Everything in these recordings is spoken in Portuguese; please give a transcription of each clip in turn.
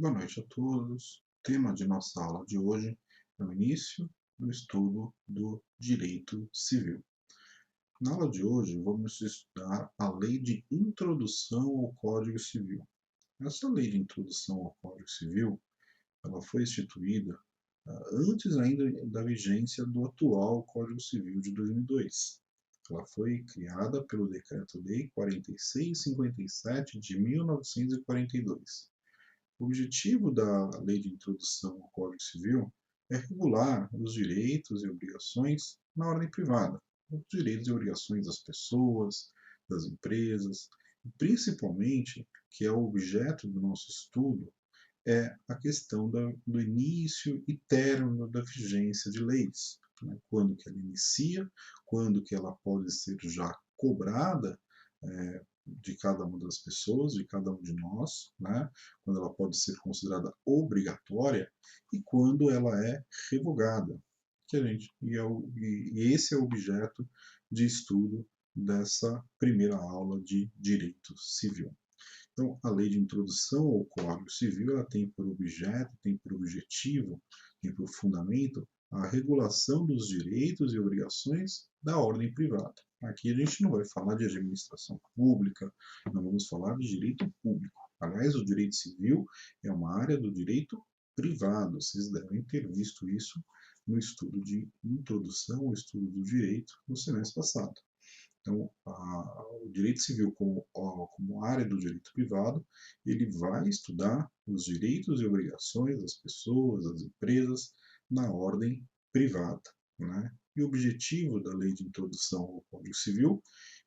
Boa noite a todos. O tema de nossa aula de hoje é o início do estudo do direito civil. Na aula de hoje, vamos estudar a Lei de Introdução ao Código Civil. Essa Lei de Introdução ao Código Civil, ela foi instituída antes ainda da vigência do atual Código Civil de 2002. Ela foi criada pelo Decreto-Lei 4657 de 1942. O objetivo da Lei de Introdução ao Código Civil é regular os direitos e obrigações na ordem privada, os direitos e obrigações das pessoas, das empresas, e principalmente, que é o objeto do nosso estudo, é a questão do início e término da vigência de leis. Né? Quando que ela inicia, quando que ela pode ser já cobrada de cada uma das pessoas, de cada um de nós, né? Quando ela pode ser considerada obrigatória e quando ela é revogada. Que a gente, e esse é o objeto de estudo dessa primeira aula de Direito Civil. Então, a lei de introdução ao Código Civil ela tem por objeto, tem por objetivo, tem por fundamento a regulação dos direitos e obrigações da ordem privada. Aqui a gente não vai falar de administração pública, não vamos falar de direito público. Aliás, o direito civil é uma área do direito privado. Vocês devem ter visto isso no estudo de introdução ao estudo do direito no semestre passado. Então, o direito civil como área do direito privado, ele vai estudar os direitos e obrigações das pessoas, das empresas, na ordem privada. Né? E o objetivo da lei de introdução ao Código Civil,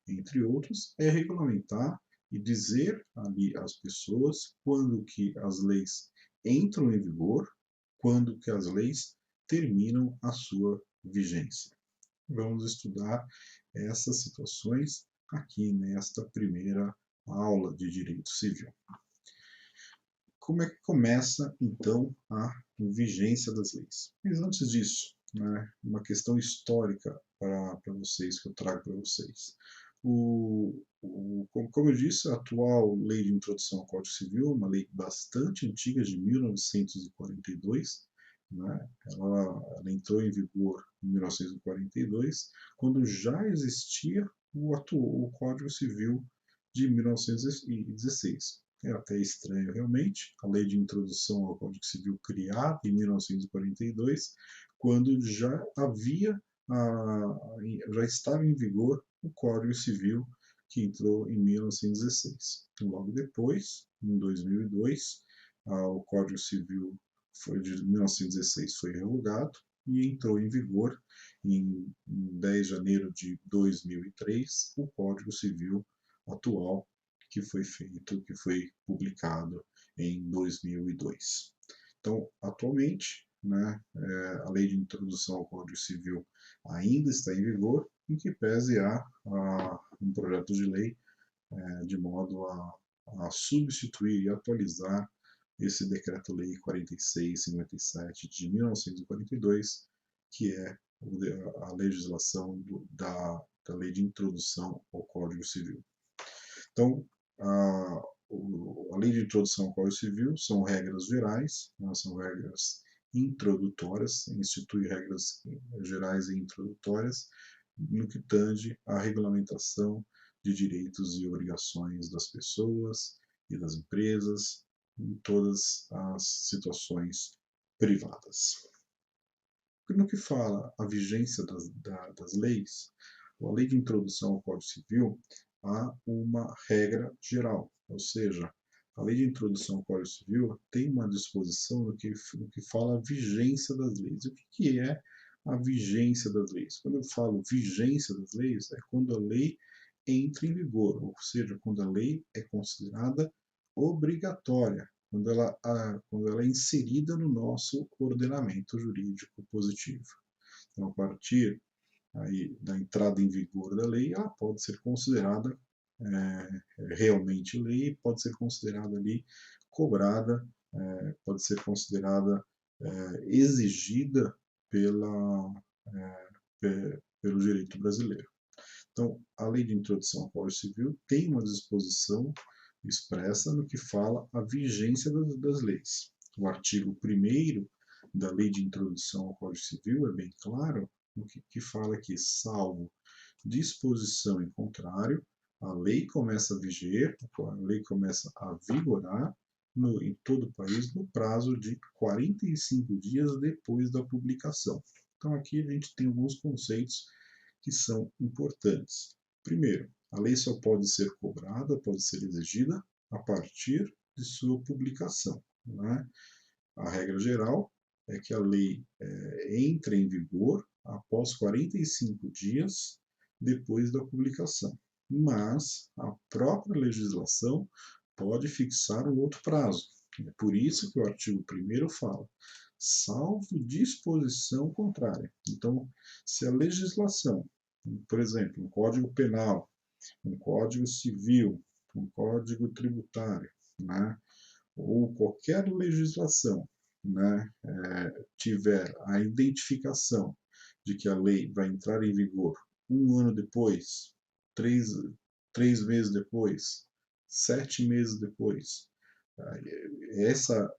entre outros, é regulamentar e dizer ali às pessoas quando que as leis entram em vigor, quando que as leis terminam a sua vigência. Vamos estudar essas situações aqui nesta primeira aula de Direito Civil. Como é que começa, então, a vigência das leis? Mas antes disso, né, uma questão histórica para vocês, que eu trago para vocês. Como eu disse, a atual Lei de Introdução ao Código Civil é uma lei bastante antiga, de 1942, né? Ela entrou em vigor em 1942, quando já existia o Código Civil de 1916. É até estranho, realmente, a Lei de Introdução ao Código Civil criada em 1942, quando já havia, já estava em vigor o Código Civil que entrou em 1916. Logo depois, em 2002, o Código Civil de 1916 foi revogado e entrou em vigor em 10 de janeiro de 2003 o Código Civil atual que foi feito, que foi publicado em 2002. Então, atualmente, né, a lei de introdução ao Código Civil ainda está em vigor, em que pese a um projeto de lei de modo a substituir e atualizar esse Decreto-Lei 4657 de 1942, que é a legislação da Lei de Introdução ao Código Civil. Então, a Lei de Introdução ao Código Civil são regras gerais, né, são regras introdutórias, institui regras gerais e introdutórias no que tange à regulamentação de direitos e obrigações das pessoas e das empresas em todas as situações privadas. No que fala a vigência das leis, a Lei de Introdução ao Código Civil há uma regra geral, ou seja, a Lei de Introdução ao Código Civil tem uma disposição no que fala a vigência das leis. O que é a vigência das leis? Quando eu falo vigência das leis, é quando a lei entra em vigor, ou seja, quando a lei é considerada obrigatória, quando ela é inserida no nosso ordenamento jurídico positivo. Então, a partir aí, da entrada em vigor da lei, ela pode ser considerada realmente lei, pode ser considerada ali cobrada, pode ser considerada exigida pelo direito brasileiro. Então, a Lei de Introdução ao Código Civil tem uma disposição expressa no que fala a vigência das leis. O artigo 1º da Lei de Introdução ao Código Civil é bem claro no que fala que, salvo disposição em contrário, a lei começa a viger, a lei começa a vigorar em todo o país no prazo de 45 dias depois da publicação. Então aqui a gente tem alguns conceitos que são importantes. Primeiro, a lei só pode ser cobrada, pode ser exigida a partir de sua publicação. Né? A regra geral é que a lei entra em vigor após 45 dias depois da publicação, mas a própria legislação pode fixar um outro prazo. É por isso que o artigo 1º fala, salvo disposição contrária. Então, se a legislação, por exemplo, um Código Penal, um Código Civil, um Código Tributário, né, ou qualquer legislação, né, tiver a identificação de que a lei vai entrar em vigor 1 ano depois, três meses depois, 7 meses depois,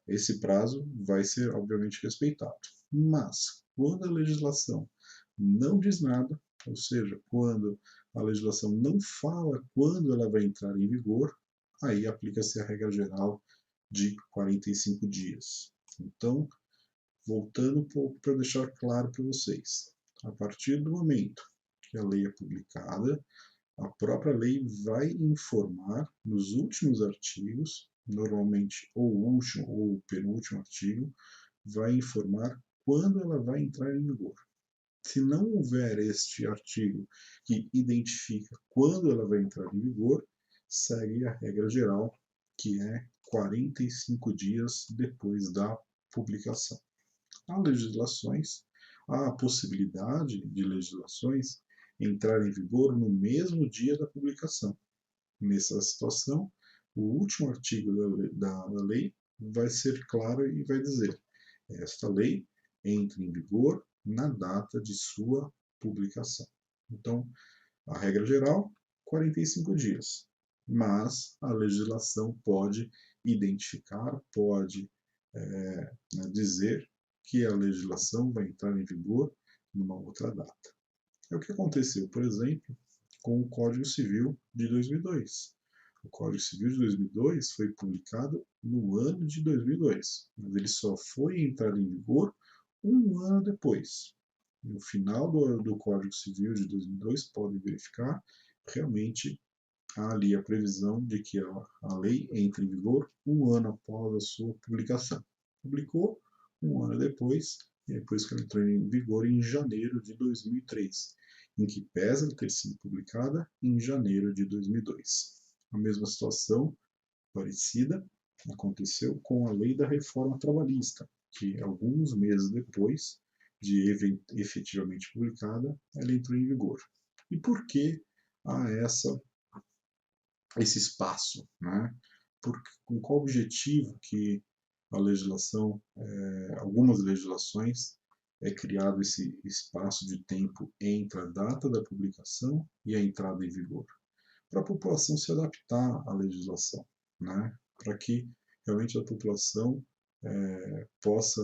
esse prazo vai ser obviamente respeitado. Mas quando a legislação não diz nada, ou seja, quando a legislação não fala quando ela vai entrar em vigor, aí aplica-se a regra geral de 45 dias. Então, voltando um pouco para deixar claro para vocês, a partir do momento que a lei é publicada, a própria lei vai informar nos últimos artigos, normalmente ou o último ou o penúltimo artigo, vai informar quando ela vai entrar em vigor. Se não houver este artigo que identifica quando ela vai entrar em vigor, segue a regra geral, que é 45 dias depois da publicação. Há legislações, há a possibilidade de legislações entrar em vigor no mesmo dia da publicação. Nessa situação, o último artigo da lei vai ser claro e vai dizer: esta lei entra em vigor na data de sua publicação. Então, a regra geral, 45 dias. Mas a legislação pode identificar, pode dizer que a legislação vai entrar em vigor numa outra data. É o que aconteceu, por exemplo, com o Código Civil de 2002. O Código Civil de 2002 foi publicado no ano de 2002, mas ele só foi entrar em vigor 1 ano depois. No final do Código Civil de 2002, podem verificar, realmente há ali a previsão de que a lei entre em vigor 1 ano após a sua publicação. Publicou 1 ano depois, e depois que ela entrou em vigor em janeiro de 2003, em que pesa ter sido publicada em janeiro de 2002. A mesma situação parecida aconteceu com a Lei da Reforma Trabalhista, que alguns meses depois de efetivamente publicada, ela entrou em vigor. E por que há esse espaço? Né? Com qual objetivo que a legislação, algumas legislações, é criado esse espaço de tempo entre a data da publicação e a entrada em vigor? Para a população se adaptar à legislação, né? Para que realmente a população possa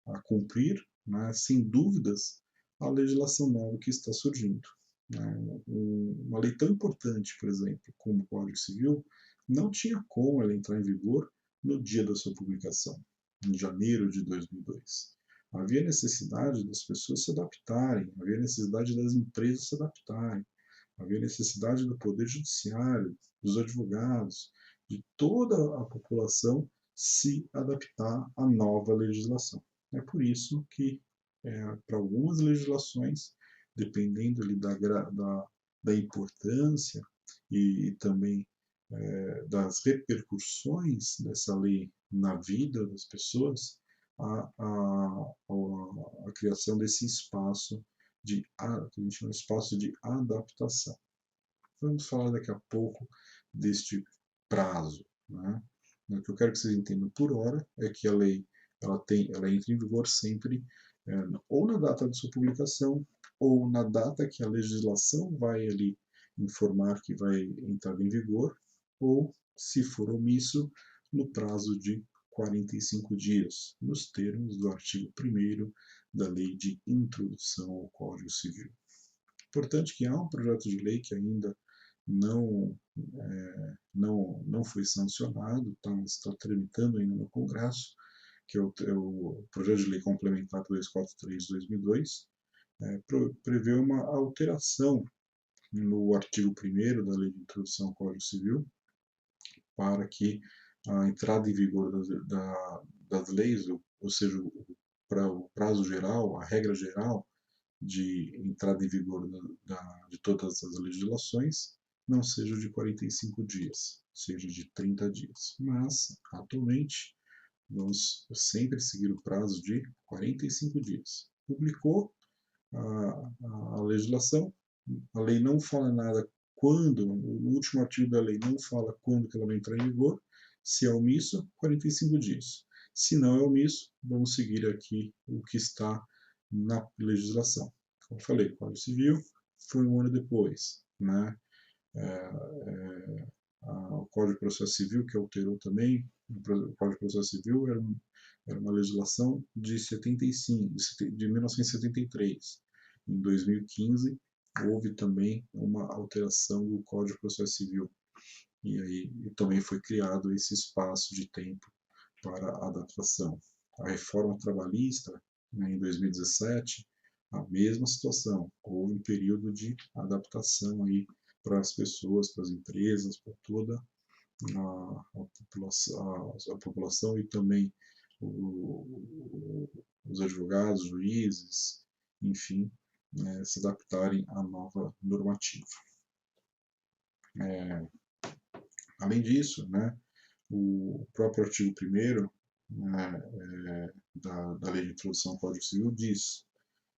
a cumprir, né, sem dúvidas, a legislação nova que está surgindo. Né? Uma lei tão importante, por exemplo, como o Código Civil, não tinha como ela entrar em vigor no dia da sua publicação, em janeiro de 2002. Havia necessidade das pessoas se adaptarem, havia necessidade das empresas se adaptarem, havia necessidade do Poder Judiciário, dos advogados, de toda a população se adaptar à nova legislação. É por isso que, para algumas legislações, dependendo ali da importância e também das repercussões dessa lei na vida das pessoas, a criação desse espaço que a gente chama de espaço de adaptação. Vamos falar daqui a pouco deste prazo. Né? O que eu quero que vocês entendam por hora é que a lei ela entra em vigor sempre ou na data de sua publicação ou na data que a legislação vai ali informar que vai entrar em vigor, ou, se for omisso, no prazo de 45 dias, nos termos do artigo 1º da Lei de Introdução ao Código Civil. Importante que há um projeto de lei que ainda não foi sancionado, está tramitando ainda no Congresso, que é o projeto de lei complementar 243 de 2002, prevê uma alteração no artigo 1º da Lei de Introdução ao Código Civil, para que a entrada em vigor das leis, ou seja, o prazo geral, a regra geral de entrada em vigor de todas as legislações, não seja de 45 dias, seja de 30 dias. Mas, atualmente, vamos sempre seguir o prazo de 45 dias. Publicou a legislação, a lei não fala nada quando, no último artigo da lei não fala quando que ela vai entrar em vigor. Se é omisso, 45 dias. Se não é omisso, vamos seguir aqui o que está na legislação. Como eu falei, o Código Civil foi um ano depois, né? O Código de Processo Civil, que alterou também, o Código de Processo Civil era uma legislação de 1973. Em 2015, houve também uma alteração do Código de Processo Civil. E aí também foi criado esse espaço de tempo para adaptação. A reforma trabalhista, né, em 2017, a mesma situação. Houve um período de adaptação aí para as pessoas, para as empresas, para toda a população e também os advogados, juízes, enfim, se adaptarem à nova normativa. Além disso, né, o próprio artigo 1º da Lei de Introdução ao Código Civil diz,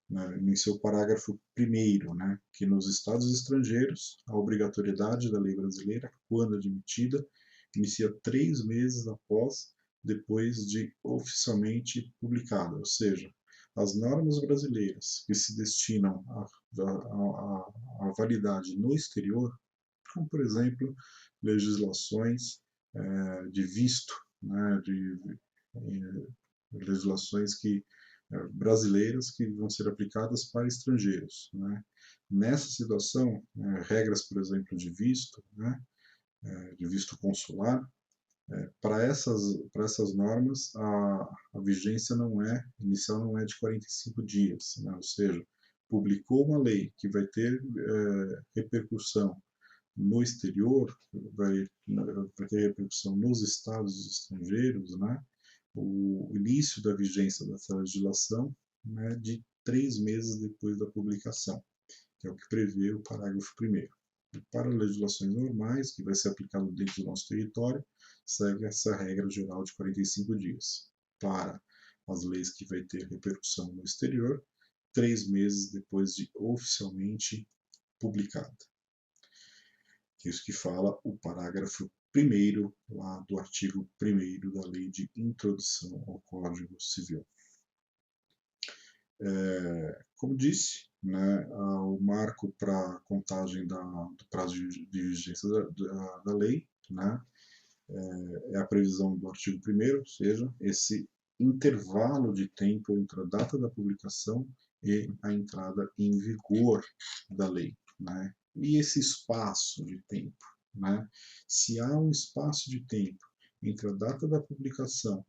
né, em seu parágrafo 1º, né, que nos Estados estrangeiros a obrigatoriedade da lei brasileira, quando admitida, inicia 3 meses depois de oficialmente publicada, ou seja, as normas brasileiras que se destinam à validade no exterior, como por exemplo legislações de visto, né, legislações brasileiras que vão ser aplicadas para estrangeiros, né? Nessa situação, regras, por exemplo, de visto, né, de visto consular, para essas normas a vigência inicial não é de 45 dias, né? Ou seja, publicou uma lei que vai ter repercussão no exterior, vai ter repercussão nos estados estrangeiros, né? O início da vigência dessa legislação, né, de 3 meses depois da publicação, que é o que prevê o parágrafo 1º. Para legislações normais, que vai ser aplicado dentro do nosso território, segue essa regra geral de 45 dias. Para as leis que vai ter repercussão no exterior, 3 meses depois de oficialmente publicada. Isso que fala o parágrafo 1º lá do artigo 1º da Lei de Introdução ao Código Civil. Como disse, né, o marco para a contagem do prazo de vigência da lei, né, é a previsão do artigo 1º, ou seja, esse intervalo de tempo entre a data da publicação e a entrada em vigor da lei, né? E esse espaço de tempo, né? Se há um espaço de tempo entre a data da publicação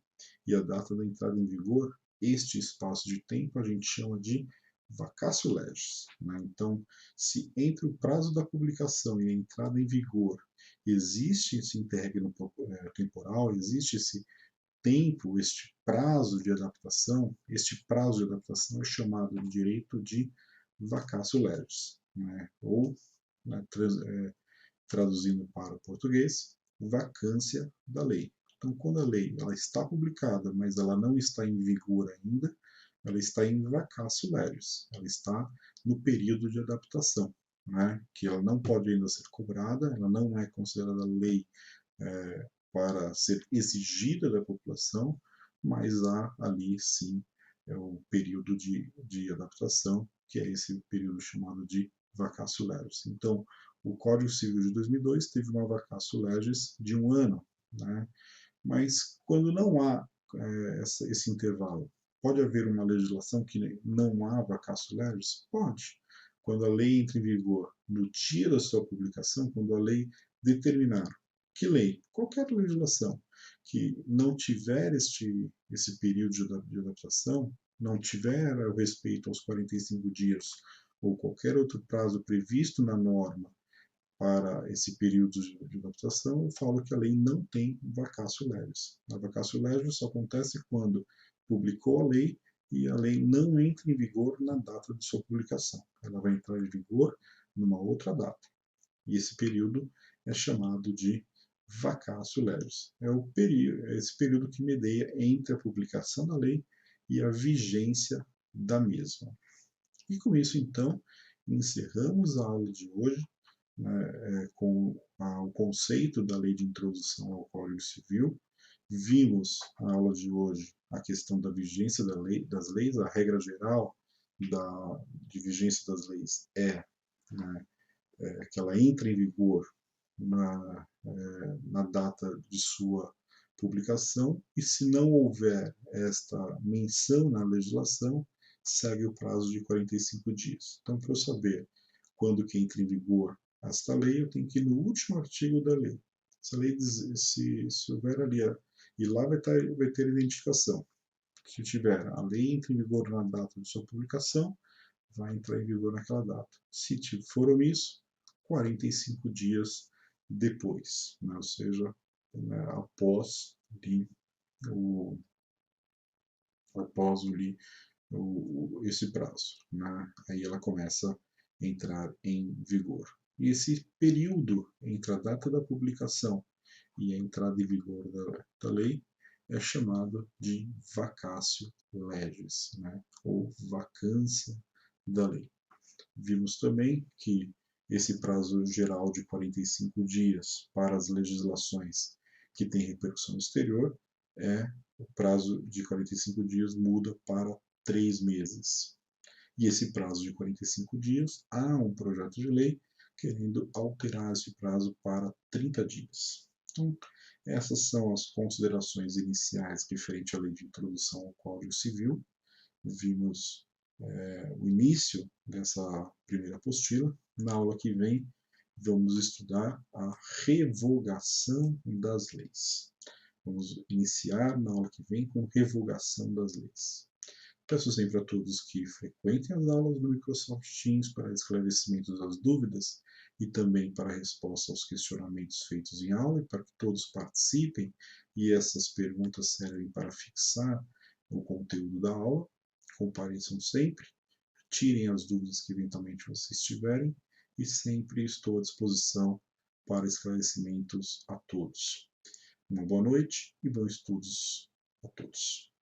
e a data da entrada em vigor, este espaço de tempo a gente chama de vacatio legis, né? Então, se entre o prazo da publicação e a entrada em vigor existe esse interregno temporal, existe esse tempo, este prazo de adaptação, este prazo de adaptação é chamado de direito de vacatio legis, né? Ou, né, traduzindo para o português, vacância da lei. Então, quando a lei ela está publicada, mas ela não está em vigor ainda, ela está em vacatio legis, ela está no período de adaptação, né? Que ela não pode ainda ser cobrada, ela não é considerada lei para ser exigida da população, mas há ali sim o período de adaptação, que é esse período chamado de vacatio legis. Então, O Código Civil de 2002 teve uma vacatio legis de 1 ano, né? Mas quando não há esse intervalo, pode haver uma legislação que não há vacatio legis? Pode. Quando a lei entra em vigor no dia da sua publicação, quando a lei determinar. Que lei? Qualquer legislação que não tiver esse período de adaptação, não tiver o respeito aos 45 dias ou qualquer outro prazo previsto na norma para esse período de adaptação, eu falo que a lei não tem vacatio legis. A vacatio legis só acontece quando publicou a lei e a lei não entra em vigor na data de sua publicação. Ela vai entrar em vigor numa outra data. E esse período é chamado de vacatio legis. É esse período que medeia entre a publicação da lei e a vigência da mesma. E com isso, então, encerramos a aula de hoje, né, com o conceito da lei de introdução ao Código Civil. Vimos na aula de hoje a questão da vigência das leis, a regra geral de vigência das leis né, que ela entra em vigor na data de sua publicação, e se não houver esta menção na legislação, segue o prazo de 45 dias. Então, para eu saber quando que entra em vigor esta lei, eu tenho que ir no último artigo da lei. Se a lei se houver ali, e lá vai ter identificação. Se tiver a lei entra em vigor na data de sua publicação, vai entrar em vigor naquela data. Se for omisso, 45 dias depois, né? Ou seja, né, após o, após esse prazo. Né? Aí ela começa a entrar em vigor. E esse período entre a data da publicação e a entrada em vigor da lei é chamado de vacatio legis, né? Ou vacância da lei. Vimos também que esse prazo geral de 45 dias para as legislações que têm repercussão exterior, o prazo de 45 dias muda para 3 meses. E esse prazo de 45 dias, há um projeto de lei querendo alterar esse prazo para 30 dias. Então, essas são as considerações iniciais referente à lei de introdução ao Código Civil. Vimos o início dessa primeira apostila. Na aula que vem, vamos estudar a revogação das leis. Vamos iniciar na aula que vem com revogação das leis. Peço sempre a todos que frequentem as aulas do Microsoft Teams para esclarecimento das dúvidas e também para resposta aos questionamentos feitos em aula, e para que todos participem, e essas perguntas servem para fixar o conteúdo da aula. Compareçam sempre, tirem as dúvidas que eventualmente vocês tiverem, e sempre estou à disposição para esclarecimentos a todos. Uma boa noite e bons estudos a todos.